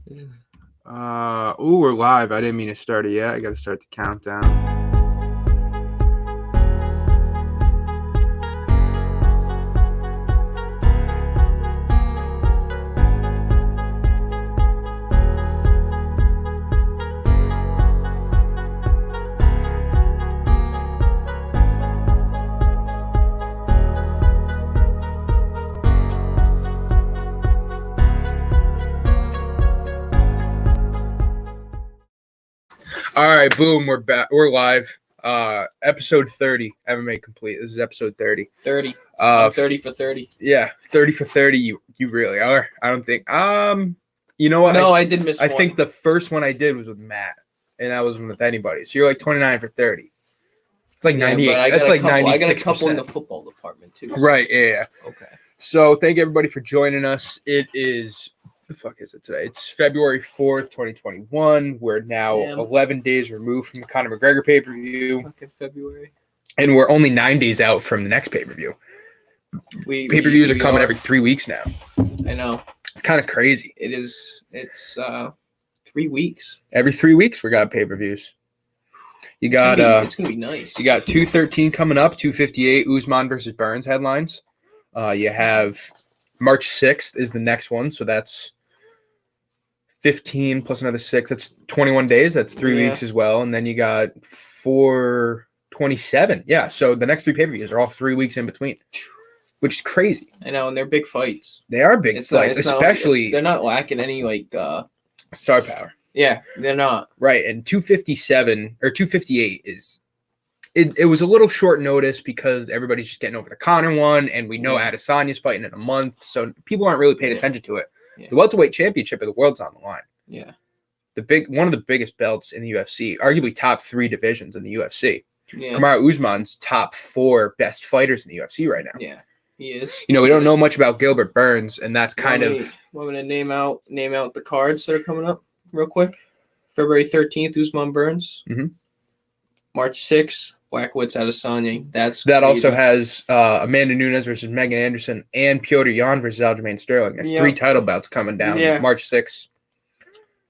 We're live. I didn't mean to start it yet. I got to start the countdown. All right, boom. We're back. We're live. Episode 30, MMA Complete. This is episode 30. 30. 30 for 30. Yeah, 30 for 30. You really are. I don't think. You know what? No, I did miss I one. think the first one I did was with Matt, and that wasn't with anybody. So you're like 29 for 30. It's like 98. But That's like 96%. I got a couple in the football department too. So. Right. Yeah. Okay. So thank everybody for joining us. It is. The fuck is it today? It's February 4th, 2021. We're now 11 days removed from the Conor McGregor pay-per-view. Fucking February. And we're only 9 days out from the next pay-per-view. Pay-per-views are coming every 3 weeks now. I know. It's kind of crazy. It is. It's 3 weeks. Every 3 weeks we got pay-per-views. You got it's gonna be nice. You got 213 coming up, 258 Usman versus Burns headlines. You have March 6th is the next one, so that's 15 plus another 6. That's 21 days. That's 3 weeks as well. And then you got 427. Yeah. So the next 3 pay-per-views are all 3 weeks in between, which is crazy. I know. And they're big fights. They are big fights, especially. They're not lacking any star power. Yeah, they're not. Right. And 257 or 258 is. It was a little short notice because everybody's just getting over the Conor one. And we know Adesanya's fighting in a month. So people aren't really paying attention to it. Yeah. The welterweight championship of the world's on the line. Yeah. One of the biggest belts in the UFC, arguably top 3 divisions in the UFC. Yeah. Kamaru Usman's top 4 best fighters in the UFC right now. Yeah, he is. You know, we don't know much about Gilbert Burns, and that's kind of. Want me to name out the cards that are coming up real quick? February 13th, Usman Burns. Mm-hmm. March 6th, Blackwoods Adesanya. That also has Amanda Nunes versus Megan Anderson and Petr Yan versus Aljamain Sterling. There's 3 title bouts coming down March 6th.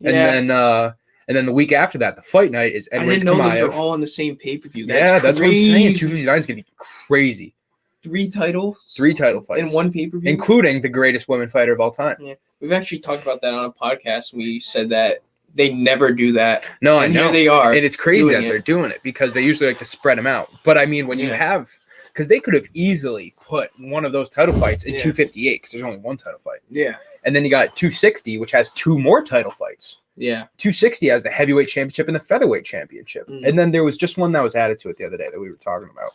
And then the week after that, the fight night is Edwards Chimaev. I didn't know those are all on the same pay-per-view. That's what I'm saying. 259 is going to be crazy. 3 titles? 3 title fights. In one pay-per-view? Including the greatest women fighter of all time. Yeah. We've actually talked about that on a podcast. We said that they never do that. No, I know. Here they are. And it's crazy that they're doing it because they usually like to spread them out. But I mean, when you have, because they could have easily put one of those title fights in 258 because there's only 1 title fight. Yeah. And then you got 260, which has 2 more title fights. Yeah. 260 has the heavyweight championship and the featherweight championship. And then there was just one that was added to it the other day that we were talking about.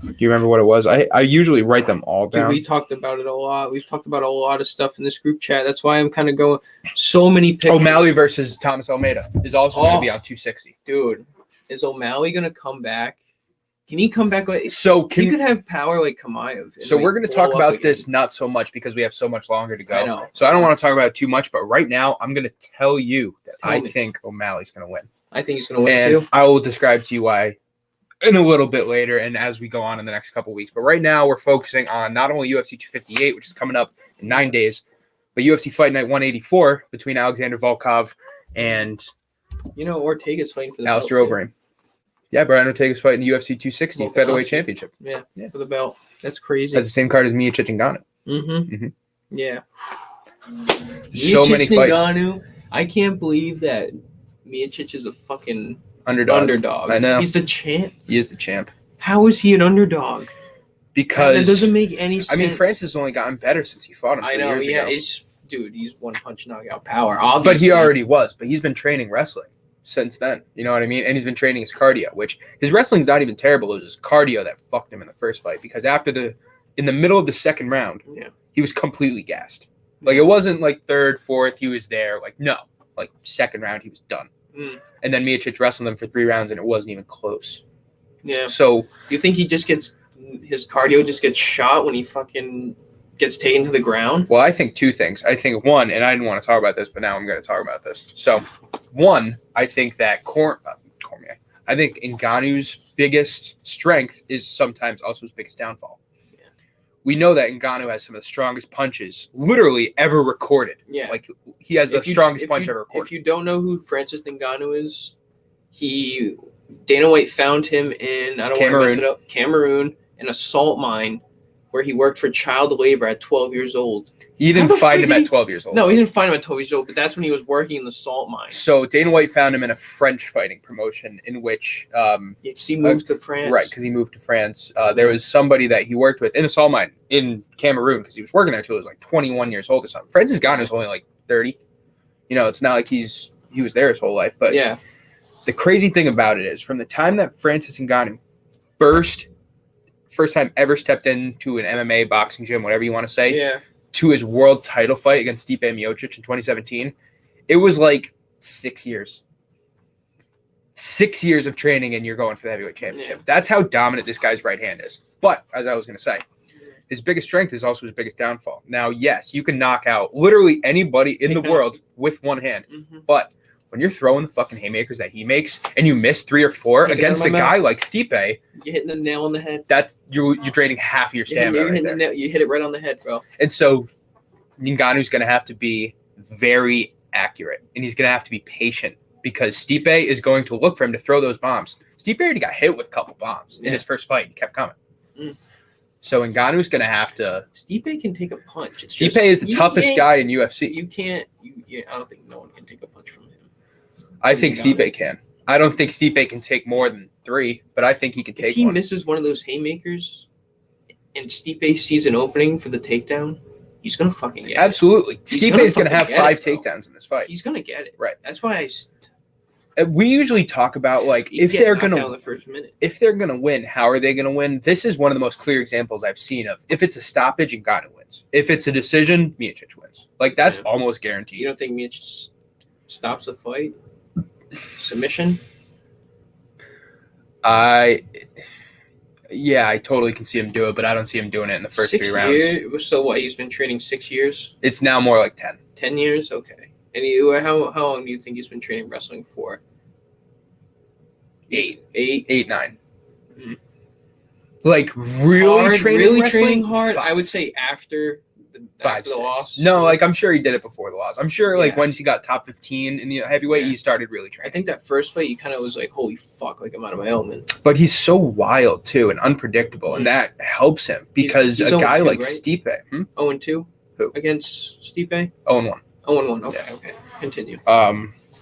Do you remember what it was? I usually write them all down. Dude, we talked about it a lot. We've talked about a lot of stuff in this group chat. That's why I'm kind of going so many pictures. O'Malley versus Thomas Almeida is also going to be on 260. Dude, is O'Malley going to come back? Can he come back? He could have power like Chimaev. So we're going to talk about this not so much because we have so much longer to go. I know. So I don't want to talk about it too much, but right now I'm going to tell you that I think O'Malley's going to win. I think he's going to win too. I will describe to you why in a little bit later and as we go on in the next couple of weeks. But right now we're focusing on not only UFC 258, which is coming up in 9 days, but UFC Fight Night 184 between Alexander Volkov and Ortega's fighting for the Alistair Overeem. Yeah, Brian Ortega's fighting the UFC 260 featherweight championship. Yeah, for the belt. That's crazy. That's the same card as Miocic and Ngannou. Mm-hmm. Yeah. So many fights. Ngannou, I can't believe that Miocic is a fucking underdog. I know. He's the champ. He is the champ. How is he an underdog? Because that doesn't make any sense. I mean, Francis has only gotten better since he fought him 3 years ago. He's one punch knockout power, obviously. But he already was. But he's been training wrestling since then. You know what I mean? And he's been training his cardio, which his wrestling's not even terrible. It was his cardio that fucked him in the first fight because in the middle of the second round, he was completely gassed. Like, it wasn't like third, fourth, he was there. Like, no. Like, second round, he was done. And then Miocic wrestled him for 3 rounds, and it wasn't even close. Yeah. So you think his cardio just gets shot when he fucking gets taken to the ground? Well, I think 2 things. I think 1, and I didn't want to talk about this, but now I'm going to talk about this. So 1, I think that I think Ngannou's biggest strength is sometimes also his biggest downfall. we know that Ngannou has some of the strongest punches literally ever recorded. Yeah. Like, he has the strongest punch ever recorded. If you don't know who Francis Ngannou is, Dana White found him in, I don't want to mess it up, Cameroon, in a salt mine where he worked for child labor at 12 years old. He didn't find him at 12 years old. No, he didn't find him at 12 years old, but that's when he was working in the salt mine. So Dana White found him in a French fighting promotion in which he moved to France. Right, because he moved to France. There was somebody that he worked with in a salt mine in Cameroon because he was working there until he was like 21 years old or something. Francis Ngannou is only like 30. You know, it's not like he was there his whole life. But yeah, the crazy thing about it is from the time that Francis Ngannou first time ever stepped into an MMA boxing gym, whatever you want to say, to his world title fight against Stipe Miocic in 2017, it was like 6 years. 6 years of training and you're going for the heavyweight championship. That's how dominant this guy's right hand is. But, as I was going to say, his biggest strength is also his biggest downfall. Now, yes, you can knock out literally anybody in the world with one hand. But when you're throwing the fucking haymakers that he makes and you miss 3 or 4 against a guy like Stipe, you're hitting the nail on the head. That's you're draining half of your stamina. You hit it right on the head, bro. And so Ngannou's going to have to be very accurate, and he's going to have to be patient because Stipe is going to look for him to throw those bombs. Stipe already got hit with a couple bombs in his first fight. He kept coming. So Ngannou's going to have to. Stipe can take a punch. Stipe is the toughest guy in UFC. You can't. I don't think no one can take a punch from him. I think Stipe can. I don't think Stipe can take more than 3, but I think he can take one. If he misses one of those haymakers and Stipe sees an opening for the takedown, he's going to fucking get it. Absolutely. Stipe is going to have 5 takedowns in this fight. He's going to get it. Right. That's why we usually talk about like if they're going to win, how are they going to win? This is one of the most clear examples I've seen of if it's a stoppage, Ngannou wins. If it's a decision, Miocic wins. Like that's almost guaranteed. You don't think Miocic stops the fight? Submission? I totally can see him do it, but I don't see him doing it in the first 3 rounds. So what? He's been training 6 years? It's now more like 10. 10 years? Okay. And how long do you think he's been training wrestling for? 8, 9. Like really training hard? 5. I would say after the loss. No, like I'm sure he did it before the loss. I'm sure like once he got top 15 in the heavyweight, he started really training. I think that first fight, he kind of was like, holy fuck, like I'm out of my element. But he's so wild too and unpredictable, and that helps him because he's a guy like Stipe. 0-2? Who? Against Stipe? 0-1. 0-1. Okay. Continue.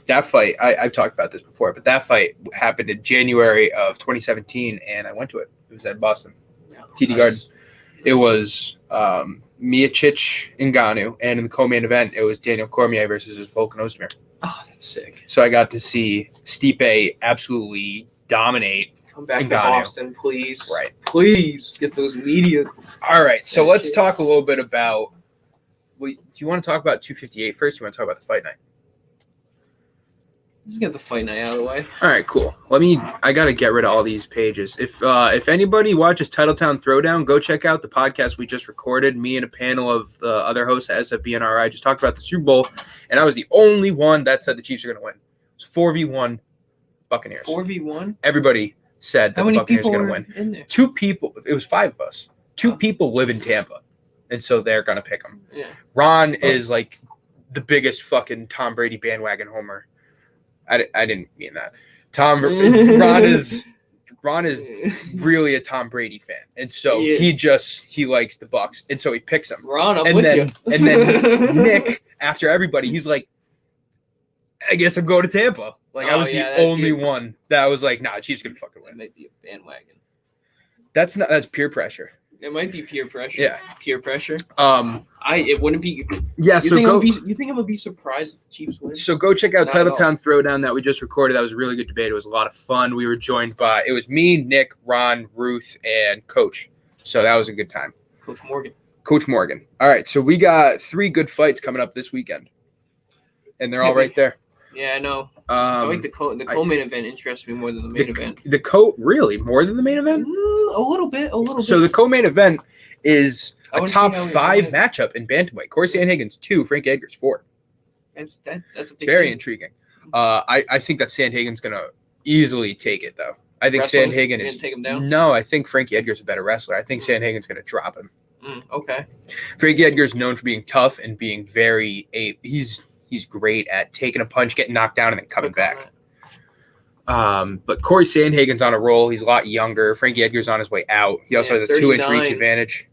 That fight, I've talked about this before, but that fight happened in January of 2017, and I went to it. It was at Boston, TD Garden. It was Miocic Ngannou, and in the co-main event, it was Daniel Cormier versus Volkan Ozdemir. Oh, that's sick. So I got to see Stipe absolutely dominate. Come back to Boston, please. Right. Please get those media. All right, so let's talk a little bit about. Do you want to talk about 258 first? Or do you want to talk about the fight night? Let's get the fight night out of the way. All right, cool. I got to get rid of all these pages. If anybody watches Titletown Throwdown, go check out the podcast we just recorded. Me and a panel of the other hosts at SFB and RI just talked about the Super Bowl, and I was the only one that said the Chiefs are going to win. It was 4v1 Buccaneers. 4v1? Everybody said that the Buccaneers are going to win. In there? 2 people. It was 5 of us. 2 people live in Tampa, and so they're going to pick them. Yeah. Ron is like the biggest fucking Tom Brady bandwagon homer. I didn't mean that. Ron is really a Tom Brady fan, and so he likes the Bucs, and so he picks them. Ron, I'm with you. And then Nick, after everybody, he's like, I guess I'm going to Tampa. Like I was the only one that was like, nah, Chiefs gonna fucking win. That might be a bandwagon. That's peer pressure. It might be peer pressure. Yeah, peer pressure. It wouldn't be. Yeah, you think I'm gonna be surprised if the Chiefs win? So go check out Titletown Throwdown that we just recorded. That was a really good debate. It was a lot of fun. We were joined by it was me, Nick, Ron, Ruth, and Coach. So that was a good time. Coach Morgan. All right, so we got 3 good fights coming up this weekend, and they're all right there. Yeah, I know. I like the co-main event interests me more than the main event. Really more than the main event? A little bit. So the co-main event is a top 5 matchup in bantamweight. Corey Sandhagen's 2, Frank Edgar's 4. That's a very intriguing. I think that Sandhagen's gonna easily take it though. I think Sandhagen is. Take him down? No, I think Frankie Edgar's a better wrestler. I think Sandhagen's gonna drop him. Okay. Frankie Edgar's known for being tough and being he's great at taking a punch, getting knocked down, and then coming back. But Corey Sandhagen's on a roll. He's a lot younger. Frankie Edgar's on his way out. He also has a 2-inch reach advantage.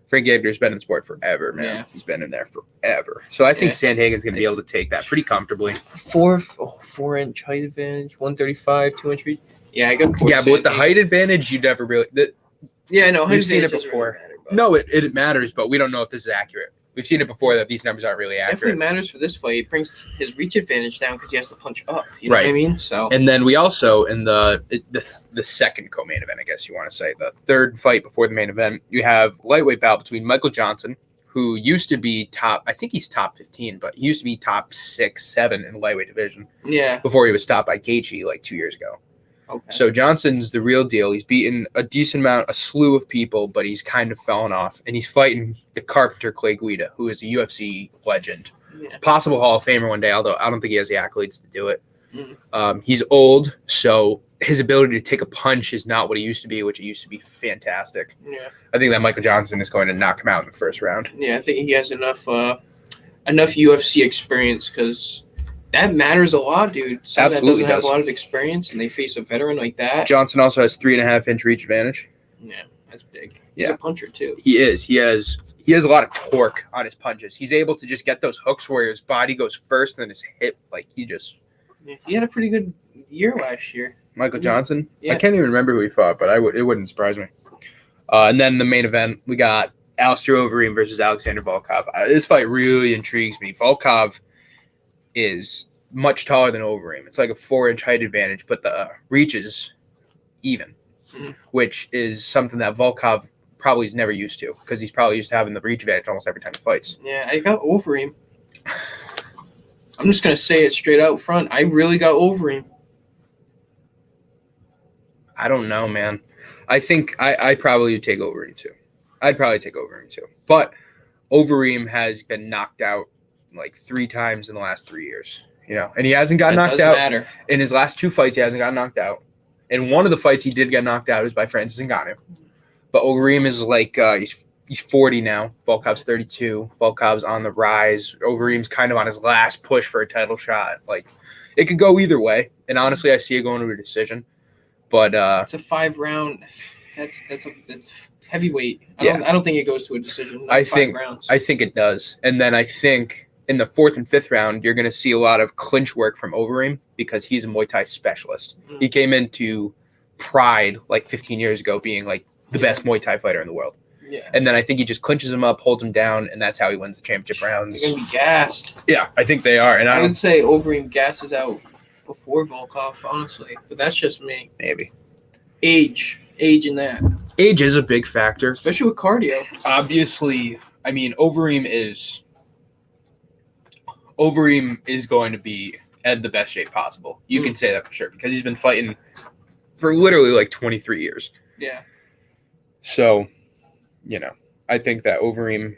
Frankie Edgar's been in the sport forever, man. Yeah. He's been in there forever. So I think Sandhagen's going to be able to take that pretty comfortably. 4-inch height advantage, 135, 2-inch reach. Yeah, I got. Yeah, but with the height advantage, you never really. Yeah, no, we've seen it before. Really matter, no, it matters, but we don't know if this is accurate. We've seen it before that these numbers aren't really accurate. Definitely matters for this fight. It brings his reach advantage down because he has to punch up. You know what I mean? So. And then we also in the second co-main event, I guess you want to say, the third fight before the main event, you have lightweight bout between Michael Johnson, who used to be I think he's top 15, but he used to be top 6, 7 in the lightweight division. Yeah. Before he was stopped by Gaethje like 2 years ago. Okay. So Johnson's the real deal. He's beaten a slew of people, but he's kind of fallen off. And he's fighting the Carpenter Clay Guida, who is a UFC legend. Yeah. Possible Hall of Famer one day, although I don't think he has the accolades to do it. He's old, so his ability to take a punch is not what he used to be, which it used to be fantastic. Yeah. I think that Michael Johnson is going to knock him out in the first round. Yeah, I think he has enough UFC experience because that matters a lot, dude. Someone that doesn't have a lot of experience and they face a veteran like that. Johnson also has 3.5-inch reach advantage. Yeah, that's big. He's a puncher too. He is. He has a lot of torque on his punches. He's able to just get those hooks where his body goes first and then his hip, like he had a pretty good year last year. Michael Johnson? Yeah. I can't even remember who he fought, but it wouldn't surprise me. And then the main event, we got Alistair Overeem versus Alexander Volkov. This fight really intrigues me. Volkov is much taller than Overeem. It's like a 4-inch height advantage, but the reach is even, which is something that Volkov probably is never used to because he's probably used to having the reach advantage almost every time he fights. Yeah, I got Overeem. I'm just going to say it straight out front. I really got Overeem. I don't know, man. I think I probably would take Overeem too. I'd probably take Overeem too. But Overeem has been knocked out like 3 times in the last 3 years, and he hasn't got knocked out. Matter. In his last 2 fights. He hasn't got knocked out. And one of the fights he did get knocked out was by Francis Ngannou. But Overeem is like he's 40 now. Volkov's 32. Volkov's on the rise. Overeem's kind of on his last push for a title shot. Like it could go either way. And honestly, I see it going to a decision. But it's a 5-round. That's heavyweight. I don't think it goes to a decision. I think it does. And then I think in the 4th and 5th round, you're going to see a lot of clinch work from Overeem because he's a Muay Thai specialist. He came into Pride like 15 years ago being like the best Muay Thai fighter in the world. Yeah. And then I think he just clinches him up, holds him down, and that's how he wins the championship rounds. They're going to be gassed. Yeah, I think they are. And I would say Overeem gasses out before Volkov, honestly. But that's just me. Maybe. Age in that. Age is a big factor. Especially with cardio. Obviously, I mean, Overeem is going to be at the best shape possible. You can say that for sure because he's been fighting for literally like 23 years. Yeah. So, I think that Overeem,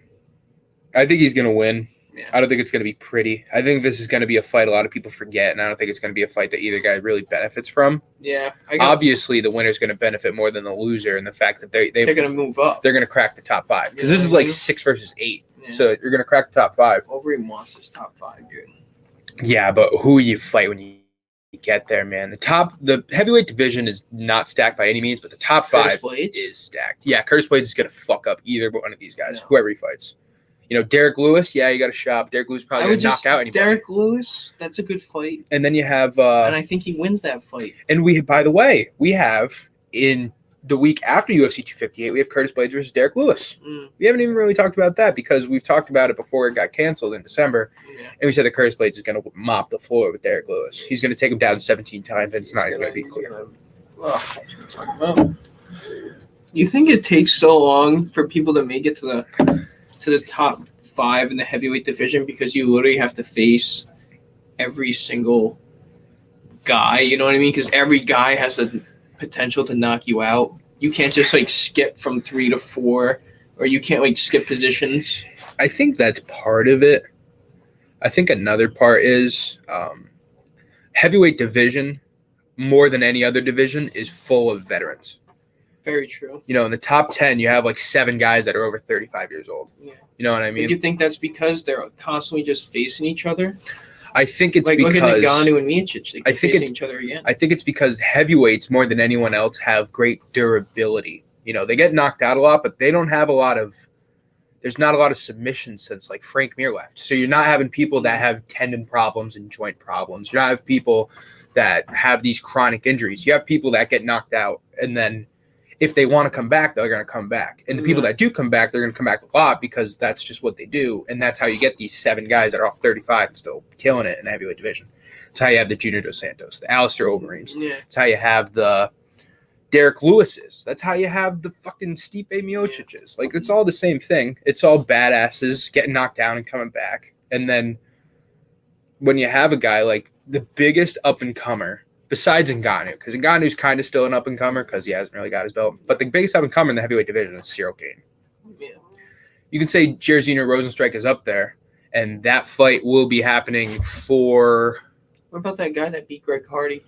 I think he's going to win. Yeah. I don't think it's going to be pretty. I think this is going to be a fight a lot of people forget, and I don't think it's going to be a fight that either guy really benefits from. Yeah. Obviously, the winner's going to benefit more than the loser in the fact that they're going to move up. They're going to crack the top 5 because this is like 6 versus 8. Yeah. So you're going to crack the top 5. Overeem wants his top 5, dude. Yeah, but who you fight when you get there, man? The heavyweight division is not stacked by any means, but the top 5 is stacked. Yeah, Curtis Blades is going to fuck up either one of these guys, whoever he fights. Derek Lewis, you got a shot. Derek Lewis probably going to knock out anybody. Derek Lewis, that's a good fight. And then you have... and I think he wins that fight. And by the way, we have in the week after UFC 258, we have Curtis Blades versus Derek Lewis. We haven't even really talked about that because we've talked about it before it got canceled in December. Yeah. And we said that Curtis Blades is going to mop the floor with Derek Lewis. He's going to take him down 17 times, and it's not even going to be clear. You think it takes so long for people to make it to the top 5 in the heavyweight division because you literally have to face every single guy, you know what I mean? Because every guy has the potential to knock you out. You can't just skip from 3 to 4, or you can't skip positions. I think that's part of it. I think another part is heavyweight division, more than any other division, is full of veterans. Very true. You know, in the top 10, you have like 7 guys that are over 35 years old. Yeah. You know what I mean? Do you think that's because they're constantly just facing each other? I think it's like because look at Ngannou and Miocic. They keep facing each other again. I think it's because heavyweights more than anyone else have great durability. You know, they get knocked out a lot, but they don't have a lot of. There's not a lot of submissions since like Frank Mir left. So you're not having people that have tendon problems and joint problems. You're not having people that have these chronic injuries. You have people that get knocked out, and then if they want to come back, they're going to come back. And the people that do come back, they're going to come back a lot because that's just what they do. And that's how you get these 7 guys that are all 35 and still killing it in the heavyweight division. It's how you have the Junior Dos Santos, the Alistair Overeems. Yeah. It's how you have the Derek Lewis's. That's how you have the fucking Stipe Miocic's. Like, it's all the same thing. It's all badasses getting knocked down and coming back. And then when you have a guy like the biggest up-and-comer, besides Ngannou, because Ngannou's kind of still an up-and-comer because he hasn't really got his belt. But the biggest up-and-comer in the heavyweight division is Cyril Gane. Yeah. You can say Jairzinho Rozenstruik is up there, and that fight will be happening for... What about that guy that beat Greg Hardy?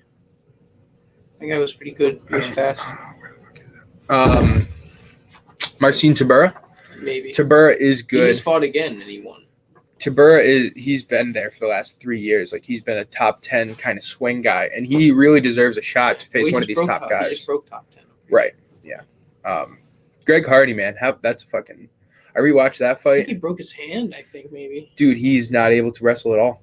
That guy was pretty good. He was fast. Marcin Tybura? Maybe. Tybura is good. He just fought again, and he won. Tybura he's been there for the last 3 years. Like, he's been a top 10 kind of swing guy, and he really deserves a shot to face one of these top guys. He just broke top 10. Right. Yeah. Greg Hardy, man, that's a fucking. I rewatched that fight. I think he broke his hand. I think maybe. Dude, he's not able to wrestle at all.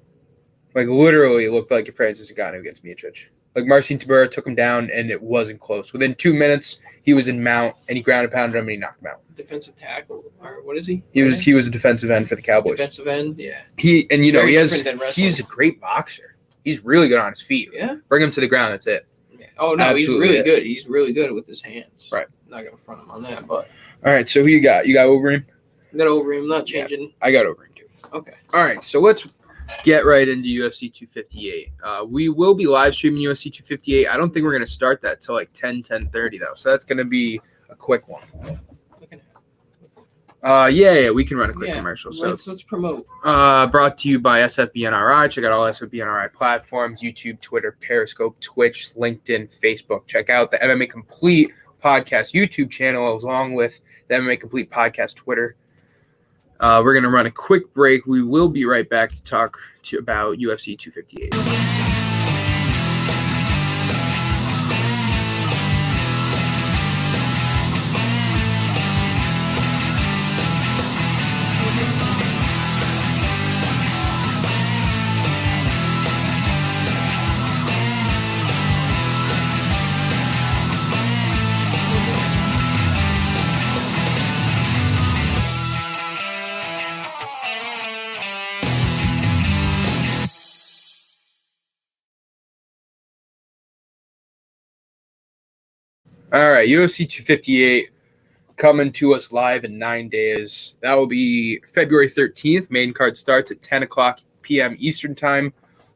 Like, literally, it looked like Francis Ngannou against Miocic. Like, Marcin Tybura took him down, and it wasn't close. Within 2 minutes, he was in mount, and he ground and pounded him, and he knocked him out. Defensive tackle, or what is he? He was a defensive end for the Cowboys. Defensive end, yeah. He's a great boxer. He's really good on his feet. Yeah. Bring him to the ground. That's it. Yeah. Oh no, absolutely, he's really good. He's really good with his hands. Right. I'm not gonna front him on that, but. All right. So who you got? You got Overeem? I got Overeem. I'm not changing. Yeah, I got Overeem too. Okay. All right. So let's get right into UFC 258. We will be live streaming UFC 258. I don't think we're gonna start that till like 10:30 though. So that's gonna be a quick one. Yeah, we can run a quick commercial. So let's promote. Brought to you by SFBNRI. Check out all SFBNRI platforms: YouTube, Twitter, Periscope, Twitch, LinkedIn, Facebook. Check out the MMA Complete podcast YouTube channel along with the MMA Complete podcast Twitter. We're gonna run a quick break. We will be right back to talk about UFC 258. All right, UFC 258 coming to us live in 9 days. That will be February 13th. Main card starts at 10 o'clock p.m. Eastern time.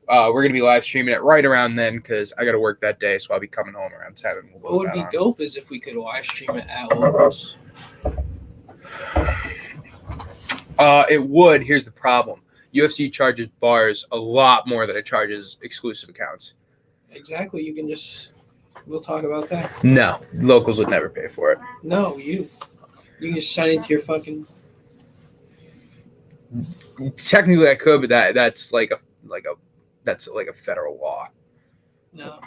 We're going to be live streaming it right around then because I got to work that day, so I'll be coming home around 7. What would be dope is if we could live stream it at Locals. It would. Here's the problem. UFC charges bars a lot more than it charges exclusive accounts. Exactly. You can just... We'll talk about that. No, Locals would never pay for it. No, you can just sign into your fucking. Technically, I could, but that's like a federal law. No,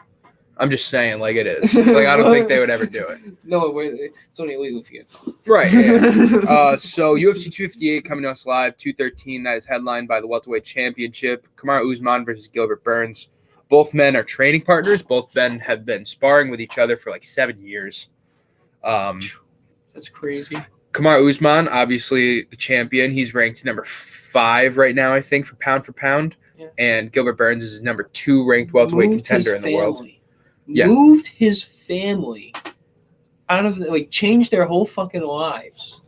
I'm just saying, like it is. Like I don't think they would ever do it. No, it's only illegal if you get. Right. Yeah. So UFC 258 coming to us live 2:13. That is headlined by the welterweight championship. Kamaru Usman versus Gilbert Burns. Both men are training partners. Both men have been sparring with each other for like 7 years. That's crazy. Kamaru Usman, obviously the champion. He's ranked number 5 right now, I think, for pound. Yeah. And Gilbert Burns is number 2 ranked welterweight contender in the world. Yeah. Moved his family out of changed their whole fucking lives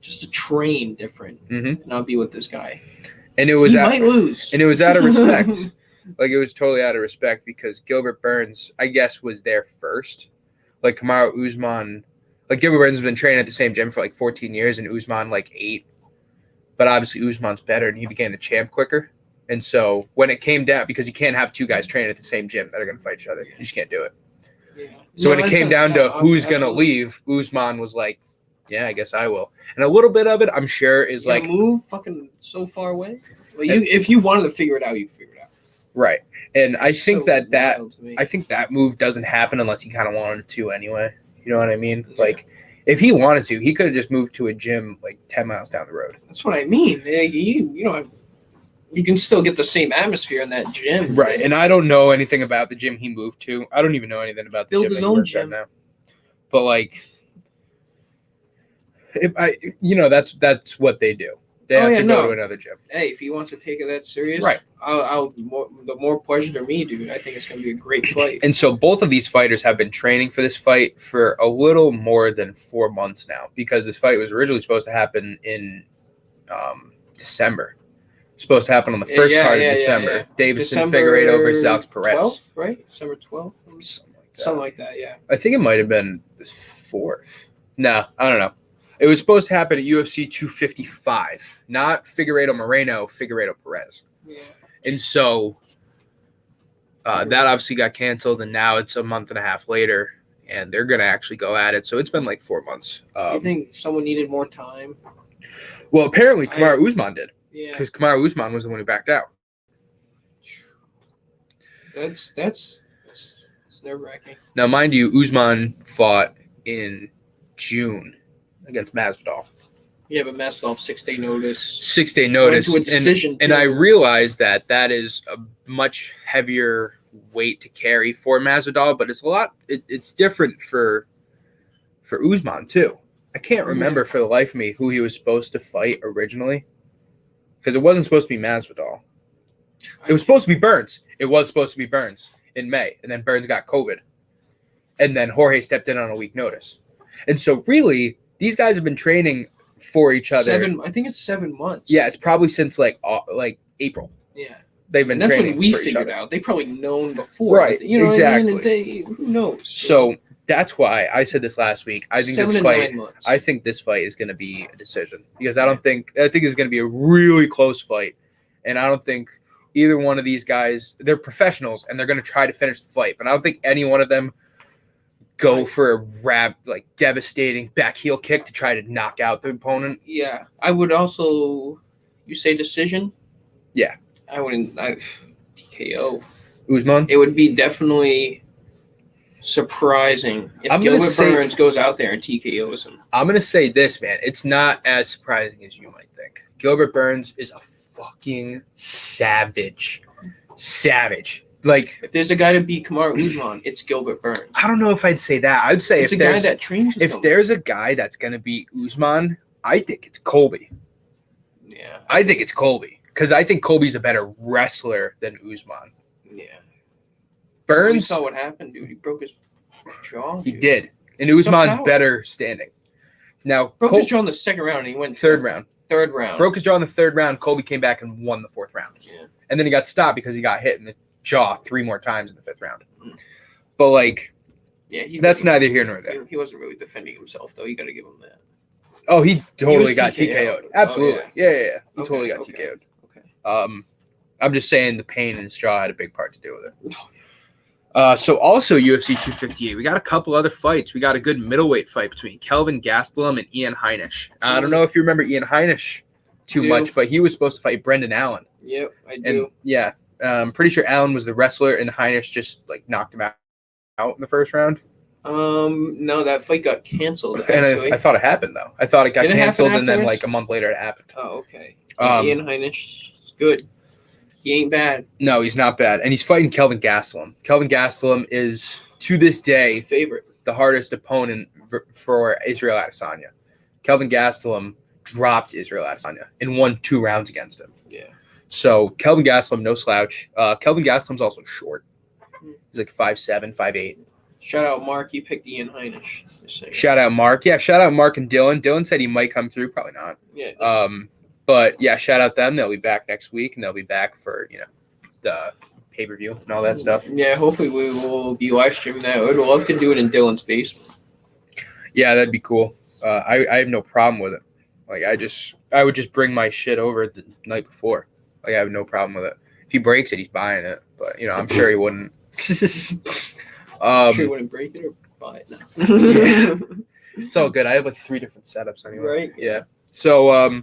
just to train different and not be with this guy. And it was might lose. And it was out of respect. Like, it was totally out of respect because Gilbert Burns, I guess, was there first. Like, Kamaru Usman, like, Gilbert Burns has been training at the same gym for, like, 14 years, and Usman, like, 8. But obviously, Usman's better, and he became the champ quicker. And so, when it came down, because you can't have 2 guys training at the same gym that are going to fight each other. You just can't do it. Yeah. So when it came down to who's going to leave, Usman was like, yeah, I guess I will. And a little bit of it, I'm sure, is like move fucking so far away. Well, if you wanted to figure it out, you figure it out. Right. And I think so I think that move doesn't happen unless he kind of wanted to anyway. You know what I mean? Yeah. Like, if he wanted to, he could have just moved to a gym like 10 miles down the road. That's what I mean. You can still get the same atmosphere in that gym. Right. And I don't know anything about the gym he moved to. I don't even know anything about the Build gym his that own he works gym. at now. But like, that's what they do. They have to go to another gym. Hey, if he wants to take it that serious, right? The more pleasure to me, dude. I think it's gonna be a great fight. And so both of these fighters have been training for this fight for a little more than 4 months now, because this fight was originally supposed to happen in December. Supposed to happen on the first card in December. Yeah. Davison December Figueiredo versus Alex Perez. 12th, right? December 12th? Something like that, yeah. I think it might have been the 4th. No, I don't know. It was supposed to happen at UFC 255, not Figueiredo Moreno, Figueiredo Perez. Yeah. And so that obviously got canceled, and now it's a month and a half later, and they're going to actually go at it. So it's been like 4 months. You think someone needed more time? Well, apparently Kamaru Usman did. Yeah. Because Kamaru Usman was the one who backed out. That's nerve-wracking. Now, mind you, Usman fought in June against Masvidal. Yeah, but Masvidal 6-day notice. 6-day notice. Went to a decision, and I realize that is a much heavier weight to carry for Masvidal, but it's different for Usman too. I can't remember for the life of me who he was supposed to fight originally, because it wasn't supposed to be Masvidal. It was supposed to be Burns. It was supposed to be Burns in May, and then Burns got COVID, and then Jorge stepped in on a week notice. And so really, these guys have been training for each other. I think it's 7 months. Yeah, it's probably since like April. Yeah. They've been that's training what we for each figured other. out. They probably known before. Right, You know exactly. what I mean? Who knows? So that's why I said this last week. I think 7 this to fight 9 months. I think this fight is going to be a decision, because I think it's going to be a really close fight, and I don't think either one of these guys, they're professionals and they're going to try to finish the fight, but I don't think any one of them go for a devastating back heel kick to try to knock out the opponent. Yeah, I would also. You say decision? Yeah, I wouldn't. TKO. Usman. It would be definitely surprising if Gilbert Burns goes out there and TKOs him. I'm gonna say this, man. It's not as surprising as you might think. Gilbert Burns is a fucking savage. Like, if there's a guy to beat Kamaru Usman, it's Gilbert Burns. I don't know if I'd say that. I'd say it's a guy that trains with him. There's a guy that's gonna beat Usman, I think it's Colby. Yeah, I think it's Colby, because I think Colby's a better wrestler than Usman. Yeah, Burns. We saw what happened, dude. He broke his jaw. He did, and Usman's better standing. Now broke his jaw in the second round, and he went third round. Broke his jaw in the third round. Colby came back and won the fourth round. Yeah, and then he got stopped because he got hit in the jaw 3 more times in the 5th round. But like, yeah, that's neither here nor there. He wasn't really defending himself, though. You got to give him that. Oh, he totally got TKO'd. Absolutely. Oh, yeah. He totally got TKO'd. Okay. I'm just saying the pain in his jaw had a big part to do with it. So also UFC 258, we got a couple other fights. We got a good middleweight fight between Kelvin Gastelum and Ian Heinisch. I don't know if you remember Ian Heinisch too much, but he was supposed to fight Brendan Allen. Yep, I do. And yeah, I'm pretty sure Allen was the wrestler, and Heinisch just like knocked him out in the first round. No, that fight got canceled. And I thought it happened though. I thought it got canceled, and then like a month later it happened. Oh, okay. Ian Heinisch is good. He ain't bad. No, he's not bad, and he's fighting Kelvin Gastelum. Kelvin Gastelum is, to this day, favorite, the hardest opponent for Israel Adesanya. Kelvin Gastelum dropped Israel Adesanya and won 2 rounds against him. Yeah. So Kelvin Gastelum, no slouch. Kelvin Gastelum's also short. He's like 5'7", 5'8". Shout out Mark. He picked Ian Heinisch. Shout out Mark. Yeah, shout out Mark and Dylan. Dylan said he might come through. Probably not. Yeah. But yeah, shout out them. They'll be back next week, and they'll be back for the pay-per-view and all that stuff. Yeah, hopefully we will be live streaming that. I'd love to do it in Dylan's basement. Yeah, that'd be cool. I have no problem with it. Like I would just bring my shit over the night before. Like I have no problem with it. If he breaks it, he's buying it. But I'm sure he wouldn't. Sure wouldn't break it or buy it now. Yeah. It's all good. I have like 3 different setups anyway. Right. Yeah. So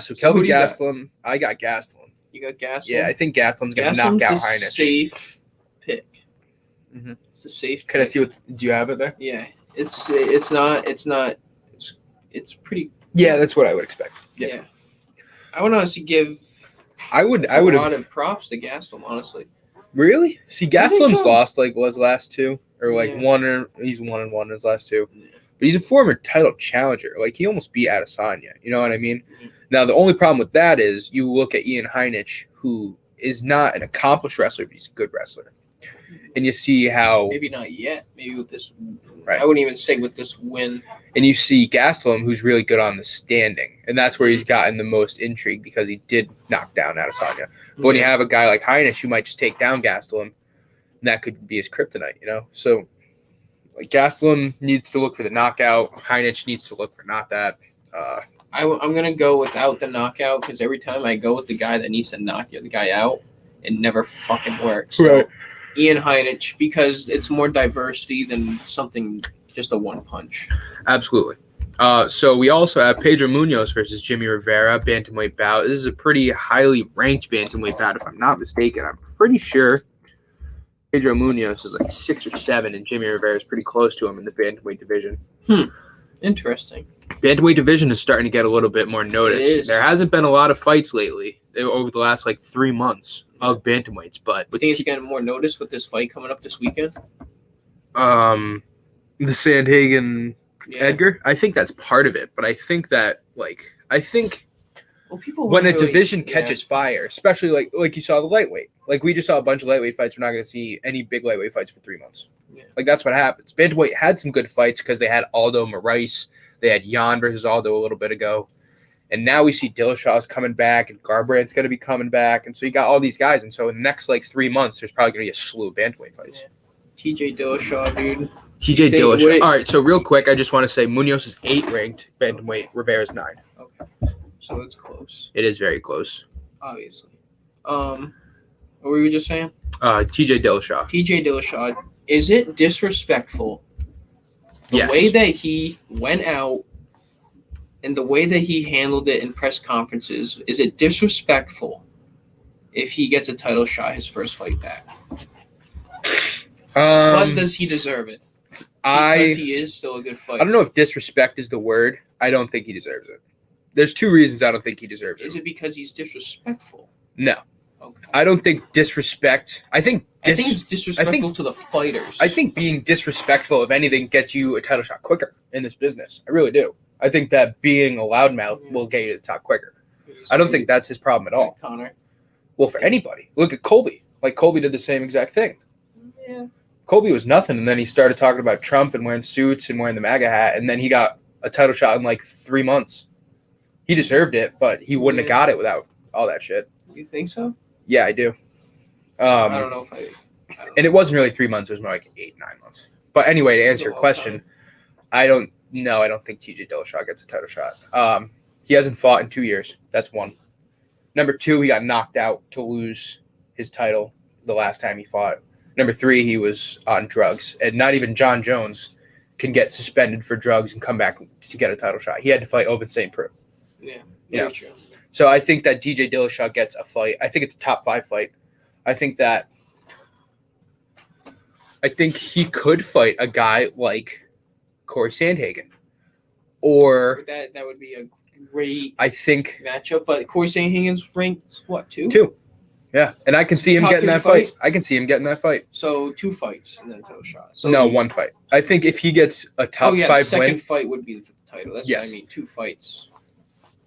so Kelvin who do you got? Gastelum. I got Gastelum. You got Gastelum? Yeah, I think Gastelum's gonna knock out Heinich. Safe pick. Mm-hmm. It's a safe. Can I see what? Do you have it there? Yeah, it's pretty. Yeah, that's what I would expect. Yeah. I would honestly give. I would a lot have of props to Gastelum, honestly. really see I think Gastelum's so. lost like was last 2 or like Yeah. 1 or he's 1-1 in his last 2. Yeah. But he's a former title challenger. Like he almost beat Adesanya. You know what I mean? Mm-hmm. Now the only problem with that is you look at Ian Heinich, who is not an accomplished wrestler, but he's a good wrestler, and you see how. Maybe not yet. Maybe with this. Right. I wouldn't even say with this win. And you see Gastelum, who's really good on the standing, and that's where he's gotten the most intrigue because he did knock down Adesanya. But when you have a guy like Heinich, who might just take down Gastelum, and that could be his kryptonite, you know. So, like Gastelum needs to look for the knockout. Heinich needs to look for not that. I'm gonna go without the knockout because every time I go with the guy that needs to knock the guy out, it never fucking works. So, Right. Ian Heinich, because it's more diversity than something just a one punch. Absolutely. So we also have Pedro Munoz versus Jimmy Rivera, bantamweight bout. This is a pretty highly ranked bantamweight bout, if I'm not mistaken. I'm pretty sure Pedro Munoz is like 6 or 7, and Jimmy Rivera is pretty close to him in the bantamweight division. Interesting. Bantamweight division is starting to get a little bit more notice. It is. There hasn't been a lot of fights lately over the last like 3 months of bantamweights, but I think it's getting more notice with this fight coming up this weekend. the Sandhagen Yeah. Edgar, I think that's part of it, but I think that Well, people when a really- division catches fire, especially like you saw the lightweight, like we just saw a bunch of lightweight fights. We're not going to see any big lightweight fights for 3 months. Yeah. Like that's what happens. Bantamweight had some good fights because they had Aldo Moraes, they had Jan versus Aldo a little bit ago, and now we see Dillashaw's coming back and Garbrandt's going to be coming back, and so you got all these guys, and so in the next like 3 months, there's probably going to be a slew of bantamweight fights. Yeah. TJ Dillashaw, dude. TJ Think- Dillashaw. would it- All right, so real quick, I just want to say Munoz is 8 ranked bantamweight, Rivera's 9. Okay. So it's close, It is very close. obviously. What were you just saying? TJ Dillashaw. TJ Dillashaw, is it disrespectful the Yes. way that he went out and the way that he handled it in press conferences? Is it disrespectful if he gets a title shot his first fight back? But does he deserve it? Because he is still a good fighter. I don't know if disrespect is the word. I don't think he deserves it. There's 2 reasons I don't think he deserves Is it. it because he's disrespectful? No, Okay. I don't think disrespect. I think it's disrespectful to the fighters. I think being disrespectful, if anything, gets you a title shot quicker in this business. I really do. I think that being a loudmouth will get you to the top quicker. I don't think that's his problem at all. Connor. Well, for anybody. Look at Colby. Like, Colby did the same exact thing. Yeah. Colby was nothing, and then he started talking about Trump and wearing suits and wearing the MAGA hat, and then he got a title shot in like 3 months. He deserved it, but he wouldn't have got it without all that shit. You think so? Yeah, I do. I don't know if I don't And it wasn't really 3 months. It was more like 8, 9 months. But anyway, to answer your question, I don't think TJ Dillashaw gets a title shot. He hasn't fought in 2 years. That's 1. Number 2, he got knocked out to lose his title the last time he fought. Number 3, he was on drugs. And not even John Jones can get suspended for drugs and come back to get a title shot. He had to fight Ovince St. Preux. Yeah. Yeah. Very true. So I think that TJ Dillashaw gets a fight. I think it's a top 5 fight. I think he could fight a guy like Corey Sandhagen. Or That would be a great I think matchup. But Corey Sandhagen's ranked what, 2? 2. Yeah. And I can see him Top getting 3 that fight. fight? I can see him getting that fight. So 2 fights and then title shot. So No, 1 fight. I think if he gets a top 5 the second win, fight would be for the title. That's Yes. what I mean. 2 fights.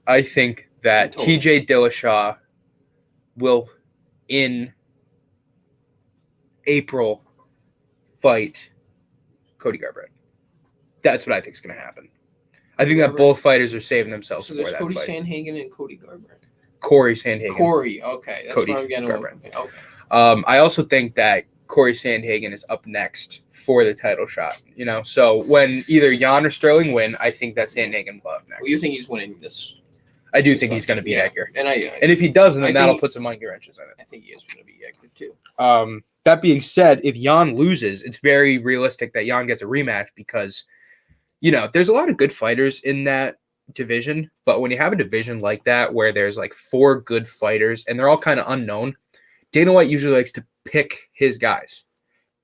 I think that Total. TJ Dillashaw will, in April, fight Cody Garbrandt. That's what I think is going to happen. I think that Garbrandt? both fighters are saving themselves So for there's that Cody fight. Sandhagen and Cody Garbrandt. Corey Sandhagen. Corey, okay. That's Cody what I'm getting Garbrandt. Okay. I also think that Corey Sandhagen is up next for the title shot. You know, so when either Jan or Sterling win, I think that Sandhagen will up next. Well, you think he's winning this? I do this think he's fight. going to beat Yeah. Edgar. And And if he doesn't, then I that'll think- put some monkey wrenches in it. I think he is going to be Edgar too. That being said, if Jan loses, it's very realistic that Jan gets a rematch because, there's a lot of good fighters in that division. But when you have a division like that where there's like 4 good fighters and they're all kind of unknown, Dana White usually likes to pick his guys.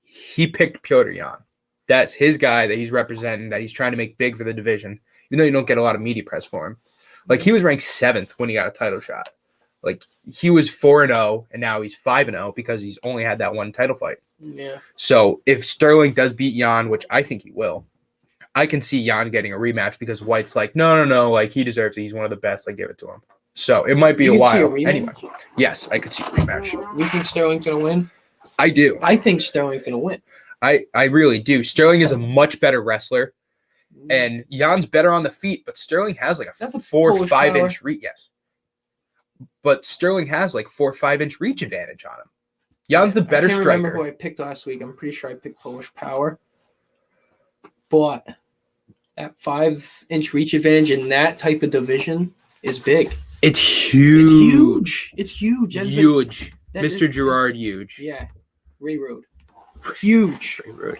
He picked Petr Yan. That's his guy that he's representing, that he's trying to make big for the division, even though you don't get a lot of media press for him. Like, he was ranked 7th when he got a title shot. Like, he was 4-0, and now he's 5-0 because he's only had that one title fight. Yeah. So if Sterling does beat Jan, which I think he will, I can see Jan getting a rematch because White's like, no, like, he deserves it. He's one of the best. Like, give it to him. So it might be a while. Anyway, yes, I could see a rematch. You think Sterling's going to win? I do. I think Sterling's going to win. I really do. Sterling is a much better wrestler, and Jan's better on the feet, but Sterling has like a 4 or 5 inch reach. Yes. But Sterling has like 4 or 5 inch reach advantage on him. Jan's the better striker. I can't remember who I picked last week. I'm pretty sure I picked Polish Power. But that 5 inch reach advantage in that type of division is big. It's huge. It's huge. Huge. Mr. Gerard, huge. Yeah. Ray Road. Huge. Ray Road.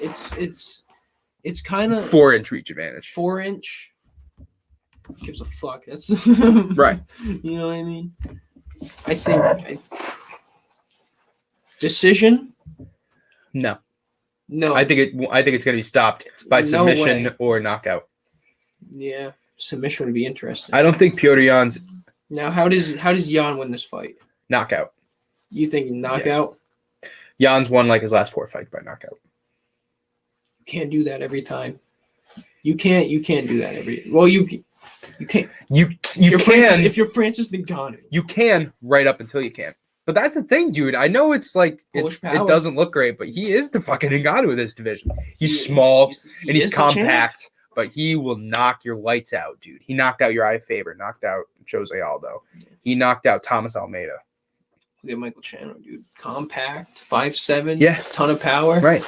It's kind of 4 inch reach advantage. 4 inch. Gives a fuck. That's right. You know what I mean? I think decision. No. No. I think it's going to be stopped by submission or knockout. Yeah, submission would be interesting. I don't think Petr Yan's. Now, how does Jan win this fight? Knockout. You think knockout? Yes. Jan's won like his last 4 fights by knockout. You can't do that every time. You can't do that every. Well, you can't. You can if you're Francis Ngannou. You can right up until you can't. But that's the thing, dude. I know it's like it doesn't look great, but he is the fucking Ngannou of this division. He's small and he's compact, but he will knock your lights out, dude. He knocked out Uriah Faber, knocked out Jose Aldo. He knocked out Thomas Almeida. Look at Michael Chandler, dude. Compact, 5'7", yeah, ton of power. Right.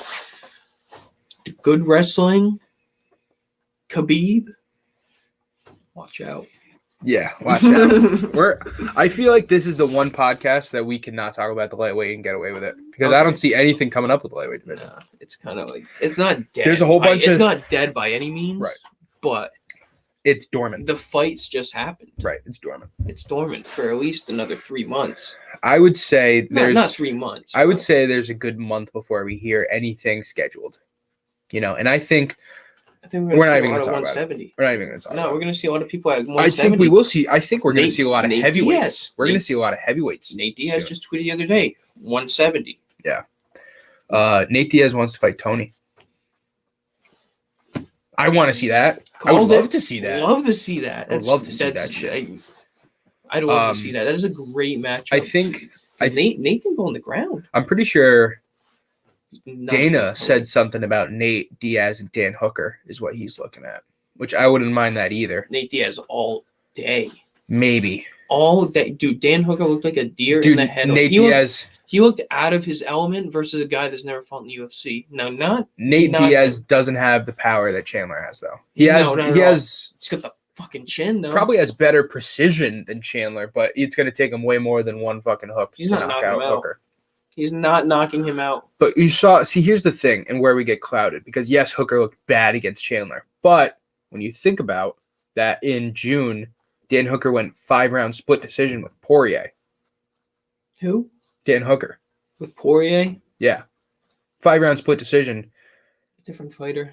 Good wrestling. Khabib. Watch out. Yeah, watch out. I feel like this is the one podcast that we cannot talk about the lightweight and get away with it because I don't see anything coming up with the lightweight division. Nah, it's kind of like it's not dead. There's a whole bunch It's not dead by any means, right? But it's dormant. The fights just happened. Right, it's dormant. It's dormant for at least another 3 months. I would say not 3 months. I would say there's a good month before we hear anything scheduled. And I think we're not even going to talk about it. We're not even going to talk about it. No, we're going to see a lot of people at 170. I think we will see. I think we're going to see a lot of heavyweights. We're going to see a lot of heavyweights. Nate Diaz just tweeted the other day, 170. Yeah. Nate Diaz wants to fight Tony. I want to see that. I would love to see that. Love to see that. I'd love to see that shit. I'd love to see that. That is a great matchup. I think Nate can go on the ground. I'm pretty sure Dana said something about Nate Diaz and Dan Hooker is what he's looking at, which I wouldn't mind that either. Nate Diaz all day. Maybe. All day. Dude, Dan Hooker looked like a deer in the head. Nate Diaz. He looked out of his element versus a guy that's never fought in the UFC. No, Nate Diaz doesn't have the power that Chandler has, though. He's got the fucking chin, though. Probably has better precision than Chandler, but it's going to take him way more than one fucking hook to knock out Hooker. He's not knocking him out. But here's the thing and where we get clouded. Because, yes, Hooker looked bad against Chandler. But when you think about that in June, Dan Hooker went 5-round split decision with Poirier. Who? Dan Hooker. With Poirier? Yeah. 5-round split decision. Different fighter.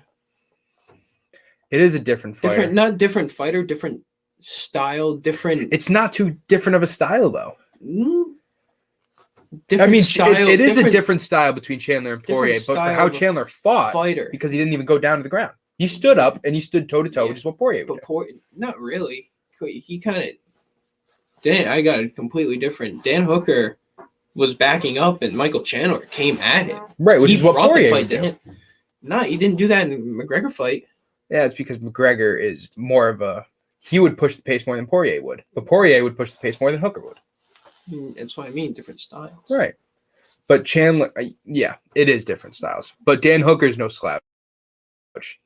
It is a different fighter. Not different fighter, different style, different. It's not too different of a style, though. Style, it is a different style between Chandler and Poirier, but for how Chandler fought, because he didn't even go down to the ground. He stood up and he stood toe-to-toe, which is what Poirier would do. Not really. He kind of... I got it completely different. Dan Hooker was backing up and Michael Chandler came at him. Right, which is what Poirier would do. No, he didn't do that in the McGregor fight. Yeah, it's because McGregor is more of a... He would push the pace more than Poirier would. But Poirier would push the pace more than Hooker would. That's what I mean, different styles. Right. But Chandler, yeah, it is different styles. But Dan Hooker's no slouch.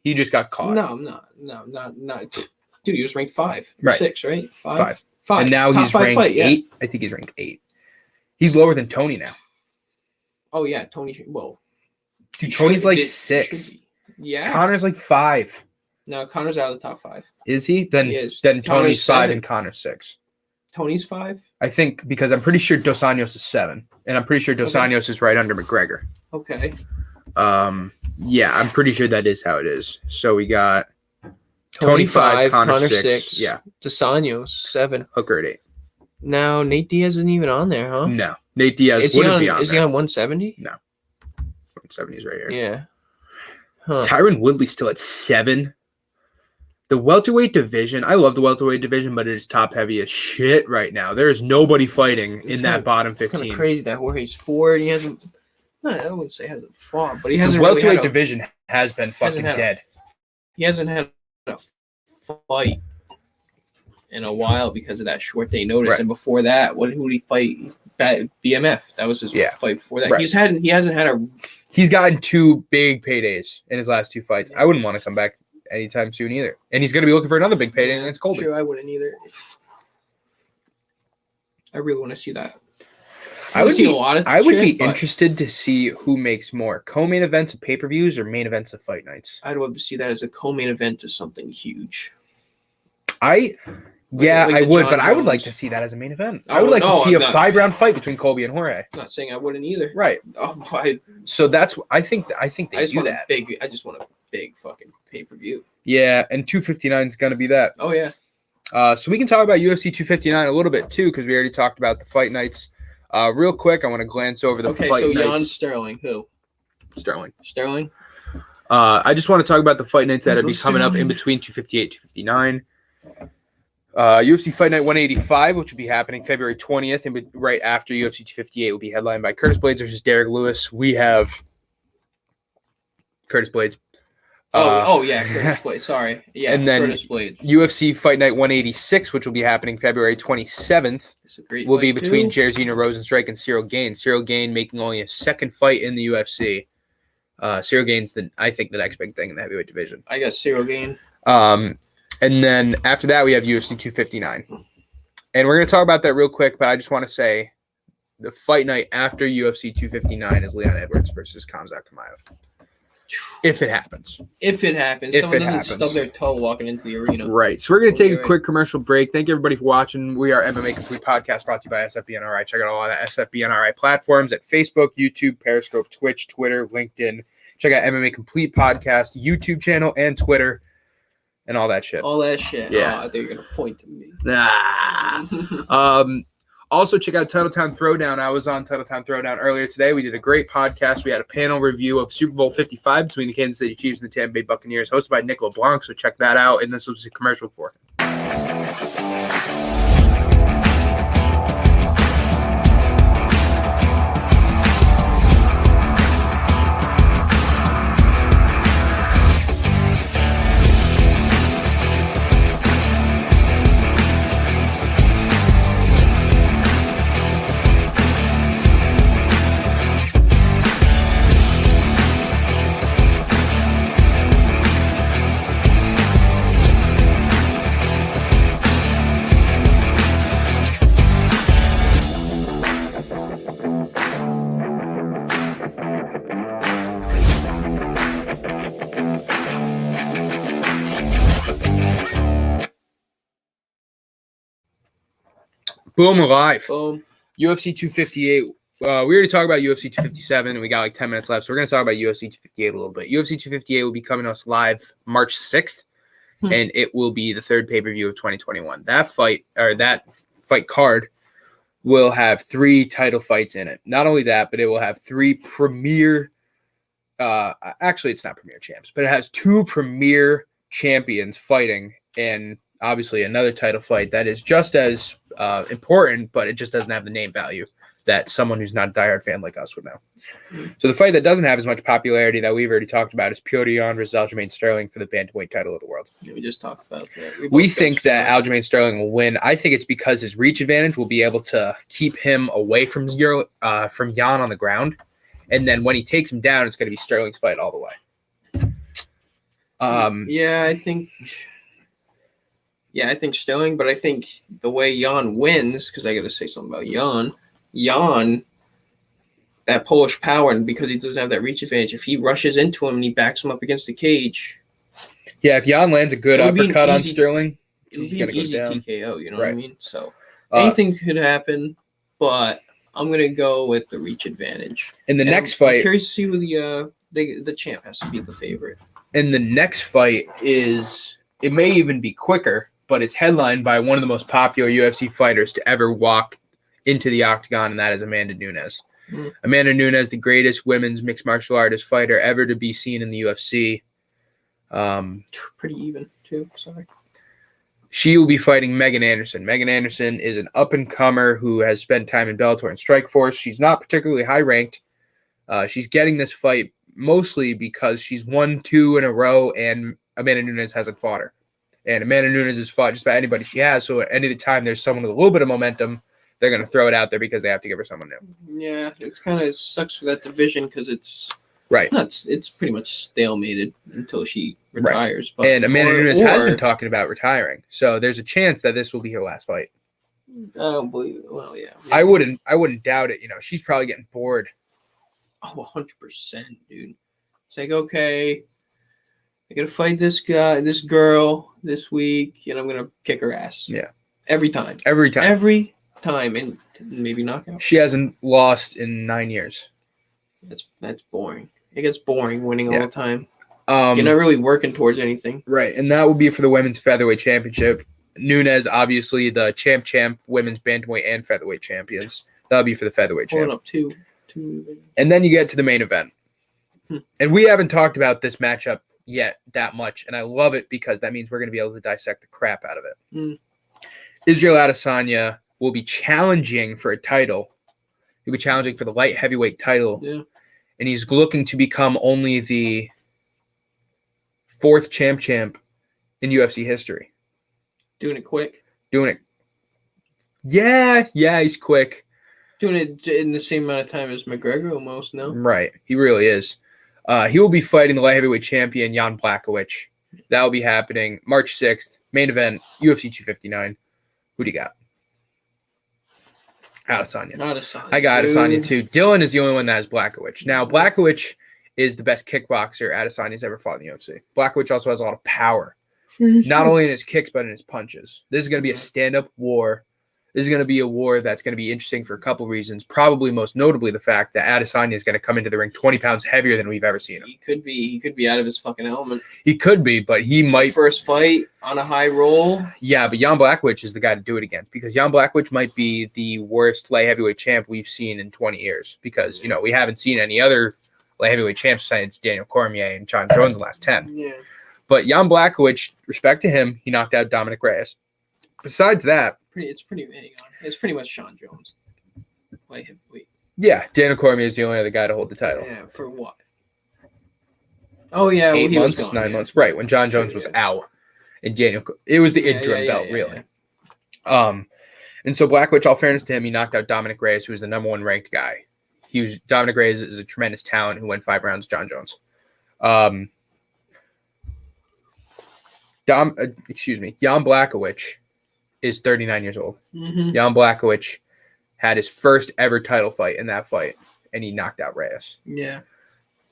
He just got caught. No, not. Dude, he was ranked 5. Right. 6, right? 5. And now he's ranked 8. I think he's ranked 8. He's lower than Tony now. Oh yeah, Tony. Well, dude, Tony's like 6. Yeah. Connor's like 5. No, Connor's out of the top 5. Is he? Then He is. Tony's Connor's 5 7. and Connor's 6. Tony's 5. I think because I'm pretty sure Dos Anjos is 7, and I'm pretty sure Dos Anjos is right under McGregor. Okay. Yeah, I'm pretty sure that is how it is. So we got Tony 5, Connor 6. Yeah. Dos Anjos 7. Hooker at 8. Now Nate Diaz isn't even on there, huh? No, Nate Diaz wouldn't be on there. Is he on 170? No. 170 is right here. Yeah. Huh. Tyron Woodley's still at 7. The welterweight division, I love the welterweight division, but it is top heavy as shit right now. There is nobody fighting in that bottom 15. It's kind of crazy that Jorge's 4 and he hasn't. No, I wouldn't say hasn't fought, but he hasn't. The welterweight division has been fucking dead. He hasn't had a fight in a while because of that short day notice. Right. And before that, who did he fight? BMF. That was his fight before that. Right. He hasn't had a. He's gotten 2 big paydays in his last 2 fights. I wouldn't want to come back anytime soon either. And he's going to be looking for another big payday against Colby. Sure, I wouldn't either. I really want to see that. I would be interested to see who makes more co-main events of pay-per-views or main events of fight nights. I'd love to see that as a co-main event of something huge. I would, but I would like to see that as a main event. I would like to see a 5-round fight between Colby and Jorge. I'm not saying I wouldn't either. Right. So that's I think they do that. I just want a big fucking pay-per-view. Yeah, and 259 is going to be that. Oh yeah. So we can talk about UFC 259 a little bit too, because we already talked about the fight nights. Real quick, I want to glance over the fight nights. Okay, so Jan Sterling, who? Sterling. I just want to talk about the fight nights that will be coming up in between 258 259. UFC Fight Night 185, which will be happening February 20th, and right after UFC 258 will be headlined by Curtis Blades versus Derek Lewis. We have Curtis Blades. Curtis Blades. Sorry. Yeah, and then Curtis Blades. UFC Fight Night 186, which will be happening February 27th, will be between Jairzinho Rozenstruik and Cyril Gain. Cyril Gain making only his 2nd fight in the UFC. Cyril Gain's I think the next big thing in the heavyweight division. I got Cyril Gain. And then after that, we have UFC 259. And we're going to talk about that real quick, but I just want to say the fight night after UFC 259 is Leon Edwards versus Khamzat Chimaev. If it happens. Someone doesn't stub their toe walking into the arena. Right. So we're going to take a quick commercial break. Thank you, everybody, for watching. We are MMA Complete Podcast, brought to you by SFBNRI. Check out all the SFBNRI platforms at Facebook, YouTube, Periscope, Twitch, Twitter, LinkedIn. Check out MMA Complete Podcast, YouTube channel, and Twitter. And all that shit. Yeah. I thought you were going to point to me. Also, check out Titletown Throwdown. I was on Titletown Throwdown earlier today. We did a great podcast. We had a panel review of Super Bowl 55 between the Kansas City Chiefs and the Tampa Bay Buccaneers, hosted by Nick LeBlanc. So check that out. And this was a commercial for it. Boom, we're live. Boom. UFC 258. We already talked about UFC 257, and we got like 10 minutes left, so we're going to talk about UFC 258 a little bit. UFC 258 will be coming to us live March 6th, and it will be the 3rd pay-per-view of 2021. That fight card will have 3 title fights in it. Not only that, but it will have 3 premier actually, it's not premier champs, but it has 2 premier champions fighting, and obviously another title fight that is just as important, but it just doesn't have the name value that someone who's not a diehard fan like us would know. So the fight that doesn't have as much popularity that we've already talked about is Petr Yan versus Aljamain Sterling for the bantamweight title of the world. Yeah, we just talked about that. We think that Aljamain Sterling will win. I think it's because his reach advantage will be able to keep him away from Yan on the ground, and then when he takes him down, it's going to be Sterling's fight all the way. I think Sterling, but I think the way Yan wins, because I got to say something about Yan that Polish power, and because he doesn't have that reach advantage, if he rushes into him and he backs him up against the cage, yeah, if Jan lands a good uppercut on Sterling, it would be an easy TKO. You know what I mean? So anything could happen, but I'm gonna go with the reach advantage. In the next fight, I'm curious to see who the champ has to be the favorite. And the next fight it may even be quicker, but it's headlined by one of the most popular UFC fighters to ever walk into the octagon, and that is Amanda Nunes. Amanda Nunes, the greatest women's mixed martial artist fighter ever to be seen in the UFC. Pretty even, too. Sorry. She will be fighting Megan Anderson. Megan Anderson is an up-and-comer who has spent time in Bellator and Strikeforce. She's not particularly high-ranked. She's getting this fight mostly because she's won 2 in a row, and Amanda Nunes hasn't fought her. And Amanda Nunes has fought just about anybody she has, so at any of the time there's someone with a little bit of momentum, they're going to throw it out there because they have to give her someone new. Yeah, it's kind of sucks for that division because it's it's pretty much stalemated until she retires. Right. And Amanda Nunes has been talking about retiring, so there's a chance that this will be her last fight. I don't believe it. Well, yeah. I wouldn't doubt it. She's probably getting bored. Oh, 100%, dude. It's like, okay, I gotta fight this girl this week, and I'm gonna kick her ass. Yeah. Every time, and maybe knockout. She hasn't lost in 9 years. That's boring. It gets boring winning all the time. You're not really working towards anything. Right, and that will be for the women's featherweight championship. Nunes, obviously, the champ, women's bantamweight and featherweight champions. That'll be for the featherweight champ. Up two. And then you get to the main event. And we haven't talked about this matchup yet that much, and I love it because that means we're going to be able to dissect the crap out of it. Israel Adesanya will be challenging for a title. He'll be challenging for the light heavyweight title. Yeah. And he's looking to become only the 4th champ in UFC history. Doing it quick. Yeah, he's quick. Doing it in the same amount of time as McGregor almost, no? Right, he really is. He will be fighting the light heavyweight champion, Jan Blachowicz. That will be happening March 6th. Main event, UFC 259. Who do you got? Adesanya. I got Adesanya too. Dylan is the only one that has Blachowicz. Now, Blachowicz is the best kickboxer Adesanya's ever fought in the UFC. Blachowicz also has a lot of power, not only in his kicks, but in his punches. This is going to be a stand-up war. This is going to be a war that's going to be interesting for a couple reasons. Probably most notably the fact that Adesanya is going to come into the ring 20 pounds heavier than we've ever seen him. He could be out of his fucking element. He could be, but he might. First fight on a high roll. Yeah, but Jan Blachowicz is the guy to do it against because Jan Blachowicz might be the worst light heavyweight champ we've seen in 20 years because, we haven't seen any other light heavyweight champs since Daniel Cormier and John Jones in the last 10. Yeah. But Jan Blachowicz, respect to him, he knocked out Dominic Reyes. Besides that, it's pretty much Sean Jones. Wait. Yeah, Daniel Cormier is the only other guy to hold the title. Yeah, for what? Oh yeah, 8 months, 9 months, right? When John Jones was out, and it was the interim belt, really. Yeah. And so Blachowicz, all fairness to him, he knocked out Dominic Reyes, who was the number 1 ranked guy. Dominic Reyes is a tremendous talent who went 5 rounds. John Jones. Jan Blachowicz is 39 years old. Jan Blachowicz had his first ever title fight in that fight, and he knocked out Reyes. Yeah.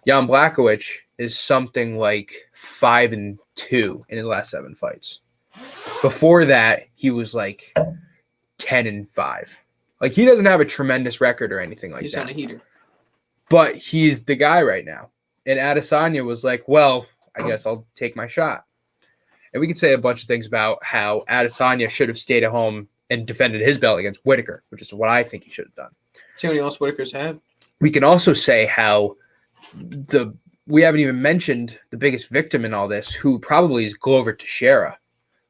Jan Blachowicz is something like 5-2 in his last 7 fights. Before that, he was like 10-5. Like, he doesn't have a tremendous record or anything like that. He's on a heater. But he's the guy right now. And Adesanya was like, well, I guess I'll take my shot. And we could say a bunch of things about how Adesanya should have stayed at home and defended his belt against Whitaker, which is what I think he should have done. See how many else Whitakers have? We can also say how we haven't even mentioned the biggest victim in all this, who probably is Glover Teixeira.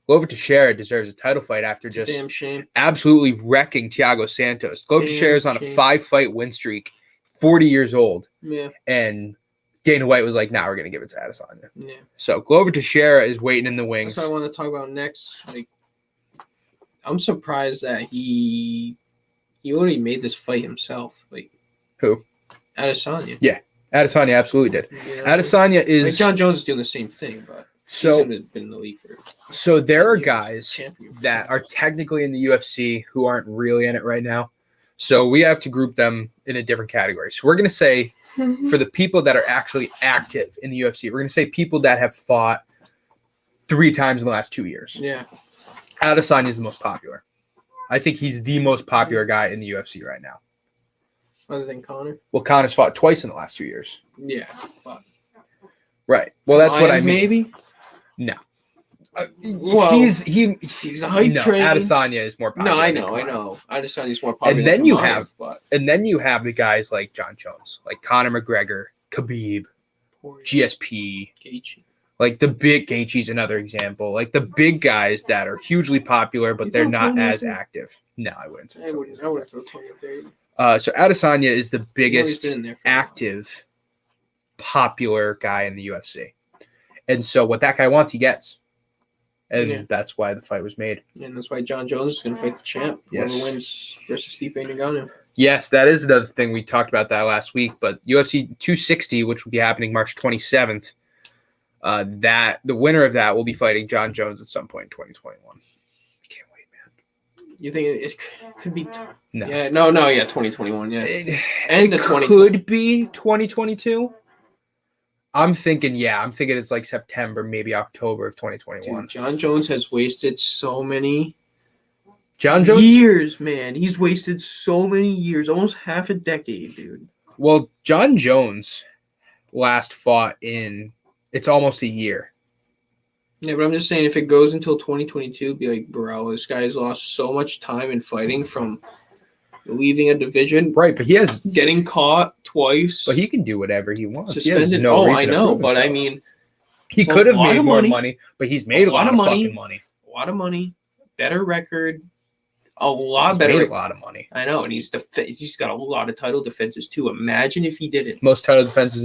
Glover Teixeira deserves a title fight after just absolutely wrecking Thiago Santos. Glover Teixeira is on a 5-fight win streak, 40 years old. Yeah. And Dana White was like, we're going to give it to Adesanya. Yeah. So Glover Teixeira is waiting in the wings. That's what I want to talk about next. Like, I'm surprised that he already made this fight himself. Like, who? Adesanya. Yeah, Adesanya absolutely did. Adesanya is... Like, John Jones is doing the same thing, but he's been in the league for... So there are guys that are technically in the UFC who aren't really in it right now. So we have to group them in a different category. So we're going to say for the people that are actually active in the UFC, we're going to say people that have fought 3 times in the last 2 years. Yeah. Adesanya is the most popular. I think he's the most popular guy in the UFC right now. Other than Conor? Well, Conor's fought twice in the last 2 years. Yeah. But right. Well, that's what I mean. Maybe? No. Well, he's a hype train. Adesanya is more popular. No, I know. Adesanya's more popular. And then you have the guys like John Jones, like Conor McGregor, Khabib, GSP, Gaethje. Like the big Gaethje's another example. Like the big guys that are hugely popular, but they're not as active. No, I wouldn't say. I wouldn't throw Tony up there. So Adesanya is the biggest active, popular guy in the UFC, and so what that guy wants, he gets. And that's why the fight was made. And that's why John Jones is going to fight the champ. Yes. Whoever wins versus Stipe Ngannou. Yes, that is another thing. We talked about that last week. But UFC 260, which will be happening March 27th, the winner of that will be fighting John Jones at some point in 2021. Can't wait, man. You think it could be? No. Yeah, no, 2021. Yeah. It could be 2022. I'm thinking it's like September, maybe October of 2021. Dude, John Jones has wasted so many years, man. He's wasted so many years, almost half a decade, dude. Well, John Jones last fought it's almost a year. Yeah, but I'm just saying if it goes until 2022, be like, bro, this guy's lost so much time in fighting from leaving a division. Right, but he has getting caught twice. But he can do whatever he wants. Suspended. I know, but I mean, he could have made more money, but he's made a lot of fucking money. A lot of money, better record, a lot of money. I know, and he's got a lot of title defenses too. Imagine if he didn't. Most title defenses.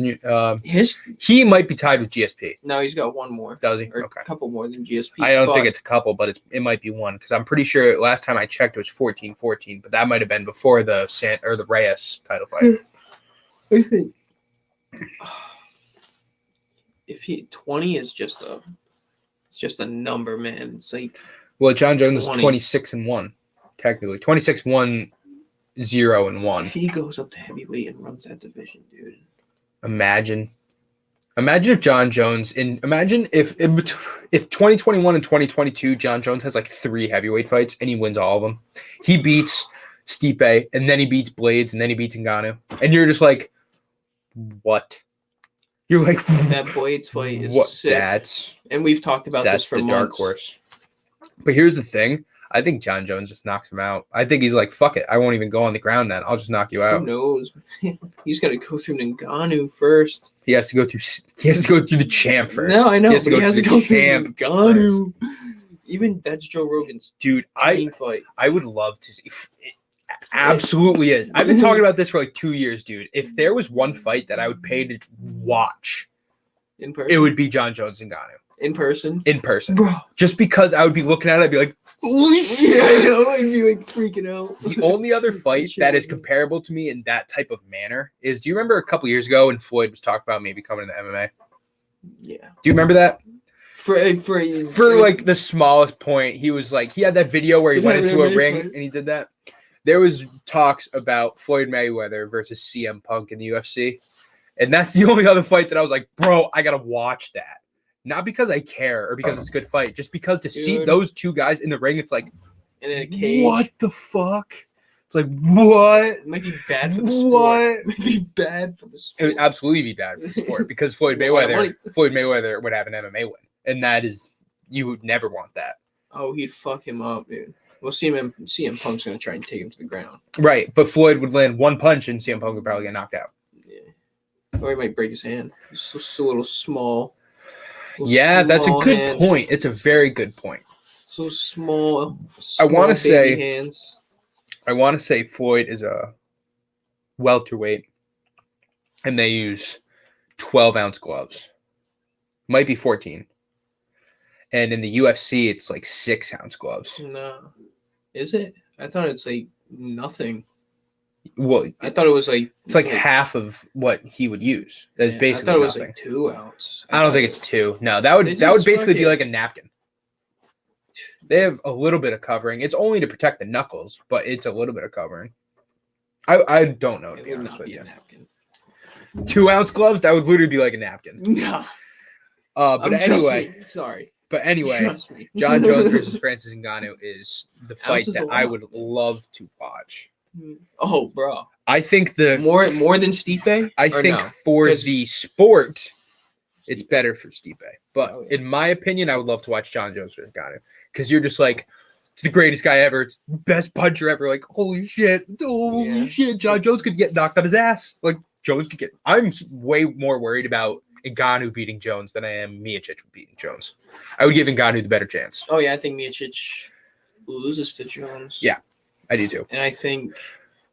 He might be tied with GSP. No, he's got one more. Does he? Or okay. A couple more than GSP. I don't think it's a couple, but it might be one because I'm pretty sure last time I checked it was 14-14, but that might have been before the Reyes title fight. I think if 20 is just a number, man. It's like John Jones is 26-1. Technically, 26-1-0-1. If he goes up to heavyweight and runs that division, dude. Imagine if John Jones imagine if 2021 and 2022 John Jones has like 3 heavyweight fights and he wins all of them. He beats Stipe and then he beats Blades and then he beats Ngannou. And you're just like, what? You're like, that Blades fight is sick. And we've talked about this for months. That's the dark horse. But here's the thing. I think John Jones just knocks him out. I think he's like, fuck it. I won't even go on the ground then. I'll just knock you out. Who knows? He's got to go through Ngannou first. He has to go through the champ first. No, I know. He has to go through Ngannou. Even that's Joe Rogan's fight. I would love to see. It absolutely is. I've been talking about this for like 2 years, dude. If there was one fight that I would pay to watch, in person, it would be John Jones and Ngannou. In person? In person. Bro. Just because I would be looking at it, I'd be like, holy shit. I know. I'd be like freaking out. The only other fight that is comparable to me in that type of manner is, do you remember a couple years ago when Floyd was talking about maybe coming to the MMA? Yeah. Do you remember that? For like the smallest point, he was like, he had that video where he went into a ring and he did that. There was talks about Floyd Mayweather versus CM Punk in the UFC. And that's the only other fight that I was like, bro, I got to watch that. Not because I care or because it's a good fight, just because to see those two guys in the ring, it's like, in a cage. What the fuck? It's like, what? It might be bad for the sport. What? It might be bad for the sport. It would absolutely be bad for the sport because Floyd Mayweather would have an MMA win. And that is, you would never want that. Oh, he'd fuck him up, dude. Well, CM Punk's going to try and take him to the ground. Right, but Floyd would land one punch and CM Punk would probably get knocked out. Yeah. Or he might break his hand. It's a little small. Yeah, that's a good point. It's a very good point. So small I want to hands. say Floyd is a welterweight, and they use 12-ounce gloves. Might be 14. And in the UFC, it's like 6-ounce gloves. No. Is it? I thought it's like nothing. Well, I thought it was like it's like half of what he would use. That's basically I thought it nothing. was like 2 ounce. I don't think it's 2. No, that would basically be like a napkin. They have a little bit of covering. It's only to protect the knuckles, but it's a little bit of covering. I don't know, to It be would honest not with be you. a napkin. 2-ounce gloves, that would literally be like a napkin. No. But anyway, Sorry. Trust me. John Jones versus Francis Ngannou is the fight Ounces that a I lot, would man. love to watch. Oh, bro. I think More than Stipe? I Or think no? for 'Cause the sport, it's Stipe. better for Stipe. But Oh, yeah. in my opinion, I would love to watch John Jones versus Ngannou because you're just like, it's the greatest guy ever. It's the best puncher ever. Like, holy shit. John Jones could get knocked out his ass. Like, Jones could get. I'm way more worried about Ngannou beating Jones than I am Miocic beating Jones. I would give Ngannou the better chance. Oh, yeah, I think Miocic loses to Jones. Yeah, I do too. And I think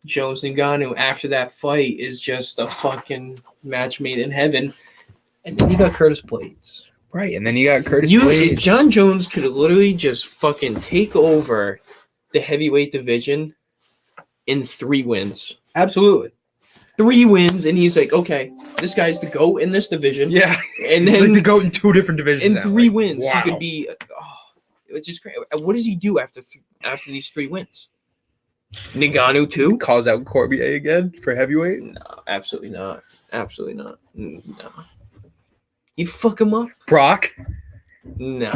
Jones and Ngannou after that fight is just a fucking match made in heaven. And then you got Curtis Blades. Right, and then you got Curtis Blades. John Jones could literally just fucking take over the heavyweight division in 3 wins. Absolutely. 3 wins, and he's like, okay, this guy's the GOAT in this division. Yeah. And He's then like the GOAT in 2 different divisions in now. 3 Like, wins, wow. he could be. It's just great. What does he do after these 3 wins? Ngannou too? Calls out Cormier again for heavyweight? No, absolutely not. Absolutely not. No. You fuck him up? Brock? No.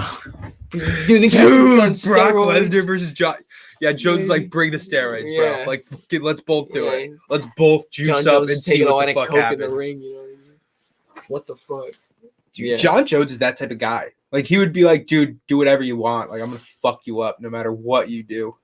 Dude, Brock Lesnar versus John. Yeah, Jones is like, bring the steroids, Yeah. bro. Like, fucking, let's both do Yeah. it. Let's both juice John up Jones and is see taking what a the fuck Coke happens. in the ring, you know what I mean? What the fuck? Dude, Yeah. John Jones is that type of guy. Like, he would be like, dude, do whatever you want. Like, I'm going to fuck you up no matter what you do.